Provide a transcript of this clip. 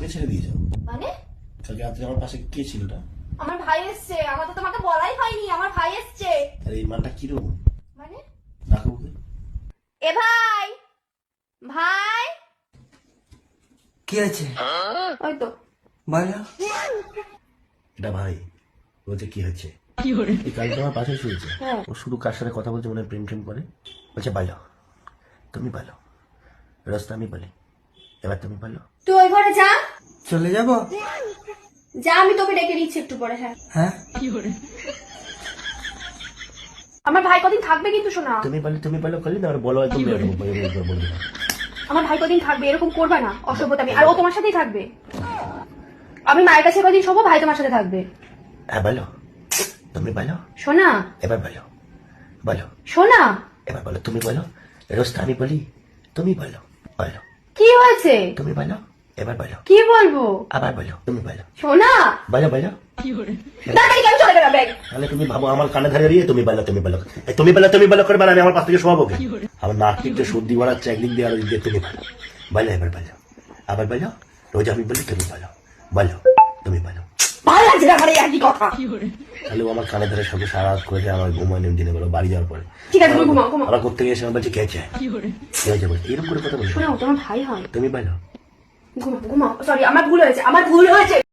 কাকে ছেড়ে দিয়ে যাও? মানে কালকে রাত্রে আমার পাশে কে ছিল ওটা? আমার ভাই এসছে, আমার তো তোমাকে বলাই হয়নি, আমার ভাই এসছে। আর এই মানটা কিরকম? মানে রাখো ওকে। এ ভাই, ভাই কি আছে? ওই তো বলো। এটা ভাই বলছে কি হচ্ছে, এই কালকে আমার পাশে শুয়েছে। ও শুধু কার সাথে কথা বলছে, মনে হয় প্রেম করে। বলছে বলো, তুমি বলো, রাস্তা আমি বলি, এবার তুমি বলো। তুই ওই ঘরে যা, চলে যাব? যা, আমি তোকে ডেকে নিচ্ছি একটু পরে। হ্যাঁ হ্যাঁ, আমার ভাই কদিন থাকবে কিন্তু শোনা। তুমি বলো করলি না, আর বলো একদম বলবি না। আমার ভাই কদিন থাকবে, এরকম করবে না অসভ্যতামি। আর ও তোমার সাথেই থাকবে। আমি মায়ের কাছে কদিন শোবো, ভাই তোমার সাথে থাকবে। হ্যাঁ বলো, তুমি বলো, শোনা এবার বলো, বলো শোনা। এবার বলো, তুমি বলো, রাস্তা আমি বলি, তুমি বলো, বলো কি হয়েছে? তুমি বলো, এবার বলো, কি বলবো? আবার বলো, তুমি বলো, শোনা বলো বলো। তাড়াতাড়ি আমি চলে গেলাম ব্যাগ। তাহলে তুমি ভাবো আমার কানে ধরে দিয়ে তুমি বলো, তুমি বলো, এই তুমি বলো করে আমি আমার পাশ থেকে শোয়াবো কে? আমার নাক থেকে সর্দি বাড়াচ্ছে একদিক দিয়ে আর দিয়ে, তুমি বলো, বলো এবার বলো, আবার বলো, রোজ আমি বলি তুমি বলো, বলো তুমি বলো। ভালো লাগছে না আমার এই একই কথা। তাহলে ও আমার কানে ধরে সঙ্গে সারা রাত করে আমার ঘুমায় দিনে বলো, বাড়ি যাওয়ার পরে ঠিক আছে, তুমি ঘুমাও ঘুমাও। আবার করতে গিয়ে এসে আমার বলছে কে আছে, কি হয়েছে বলছে, এরকম করে কথা বলছো। শোনাও, তোমার ভাই হয়। তুমি বলো। ঘুমাও ঘুমাও। সরি, আমার ভুল হয়েছে, আমার ভুল হয়েছে।